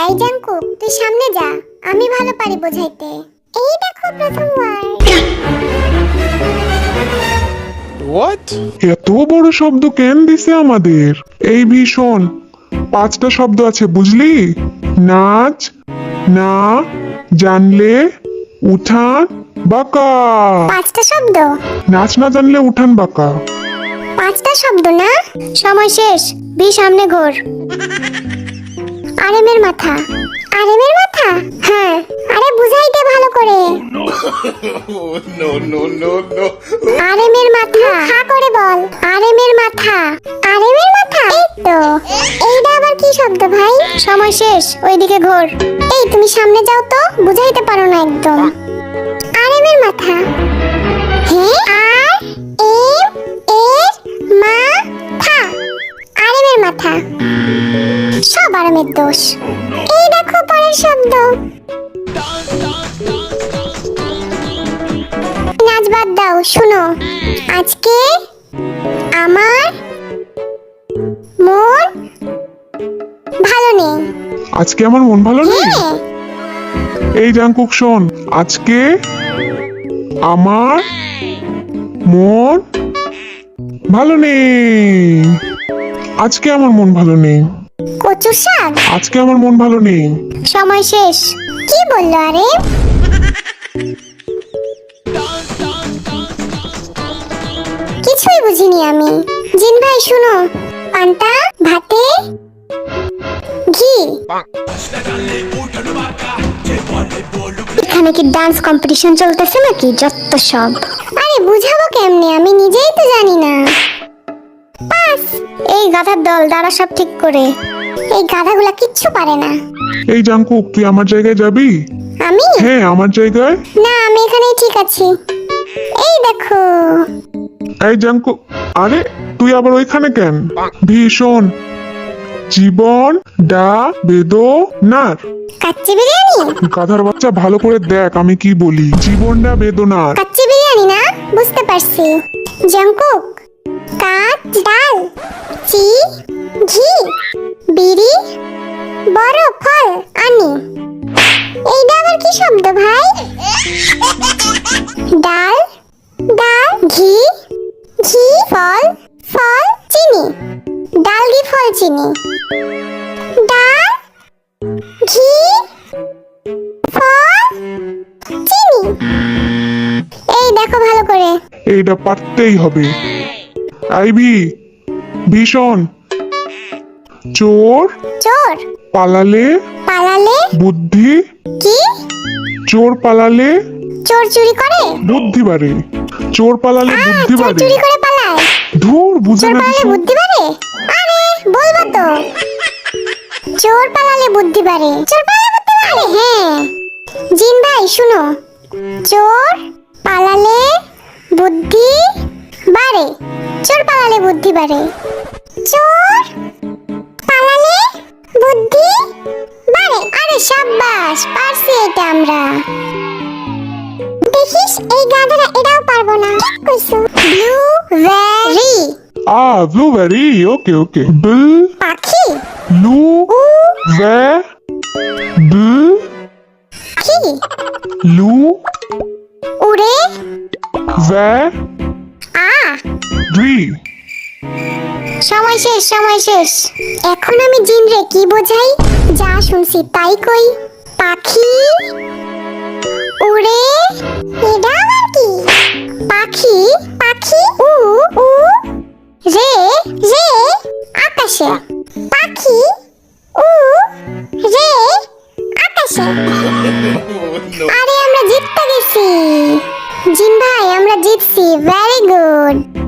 এই জাঙ্কু, তুই সামনে যা, আমি ভালো পারি বোঝাইতে। এই দেখো প্রথম ওয়ার্ড। What? এত বড় শব্দ কেন দিছে আমাদের? এই ভীষণ 5টা শব্দ আছে বুঝলি? নাচ, না, জানলে, উঠান, বাঁকা। 5টা শব্দ? নাচ না জানলে উঠান বাঁকা। 5টা শব্দ না? সময় শেষ, বি সামনে ঘোর। আরেমের মাথা। আরেমের মাথা? হ্যাঁ, আরে বুঝাইতে ভালো করে। No. আরেমের মাথা, হা করে বল। আরেমের মাথা। আরেমের মাথা? এই তো। এইটা আবার কি শব্দ ভাই? সময় শেষ, ওইদিকে ঘোর। এই তুমি সামনে যাও তো, বুঝাইতে পারো না একদম। আরেমের মাথা। হ্যাঁ, আর এম এর মাথা। আরেমের মাথা। সব আরামের দোষ। এই দেখো পরের শব্দ। নাচ বাদ দাও, শুনো। আজকে আমার মন ভালো নেই। আজকে আমার মন ভালো নেই। হ্যাঁ, এই জাঙ্কুক শোন, আজকে আমার মন ভালো নেই। আজকে আমার মন ভালো নেই। কচু শাক। আজকে আমার মন ভালো নেই। সময় শেষ। কি বললো আরে? কিছুই বুঝিনি আমি। জিন ভাই শুনো, পান্তা ভাতে ঘি। এখানে কি ডান্স কম্পিটিশন চলতেছে নাকি? যত সব। আরে বুঝাবো কেমনে, আমি নিজেই তো জানি না। পাস। এই গাধার দল, দাঁড়া সব ঠিক করে। এই গাধাগুলা কিচ্ছু পারে না। এই জাঙ্কুক, তুই আমার জায়গায় যাবি? আমি? হ্যাঁ, আমার জায়গায়। না, আমি এখানেই ঠিক আছি। এই দেখো। এই জাঙ্কুক, আরে তুই আবার ওইখানে কেন? ভীষণ জীবন ডা বেদনার। কাচ্চি বিরিয়ানি? গাধার বাচ্চা, ভালো করে দেখ আমি কি বলি। জীবনটা বেদনার। কাচ্চি বিরিয়ানি না? বুঝতে পারছি। জাঙ্কুক, কাচ ডাল, চি ঘি, বিড়ি, বড় ফল আনি। এইটা আবার কি শব্দ ভাই? ডাল, ডাল, ঘি, ঘি, ফল, ফল, চিনি। ডাল, ঘি, ফল, চিনি। ডাল, ঘি, ফল, চিনি। এই দেখো ভালো করে। এইটা পারতেই হবে। আইভি, ভীষণ চোর চোর পালালে পালালে? বুদ্ধি। কি? চোর পালালে চোর চুরি করে? বুদ্ধি বাড়ে। চোর পালালে বুদ্ধি চোর বাড়ে। চুরি করে পালায়? ধুর, বুঝে চোর না পালালে ভীষণ। বুদ্ধি বাড়ে? আরে বলবো তো। চোর পালালে বুদ্ধি বাড়ে। চোর পালালে বুদ্ধি বাড়ে? হ্যাঁ। জিন ভাই শুনো, চোর পালালে বুদ্ধি বাড়ে। চোর পালালে বুদ্ধি বাড়ে। চোর পালালে বুদ্ধি বাড়ে। আরে সাব্বাস, পারছি এটা আমরা। দেখিস, এই গাধারা এটাও পারবো না। ঠিক কইছো। Blueberry blueberry. ওকে বিল পাখি। লু ভে বিল কি? লু উড়ে ভে আ। ভি। সময় শেষ, সময় শেষ। এখন আমি জিন রে কি বোঝাই? যা শুনছি তাই কই। পাখি উড়ে, এটা আবার কি? পাখি, পাখি উ উ রে রে আকাশে। পাখি উ রে আকাশে। আরে আমরা জিততে গেছি। জিন ভাই, আমরা জিতছি। Very good.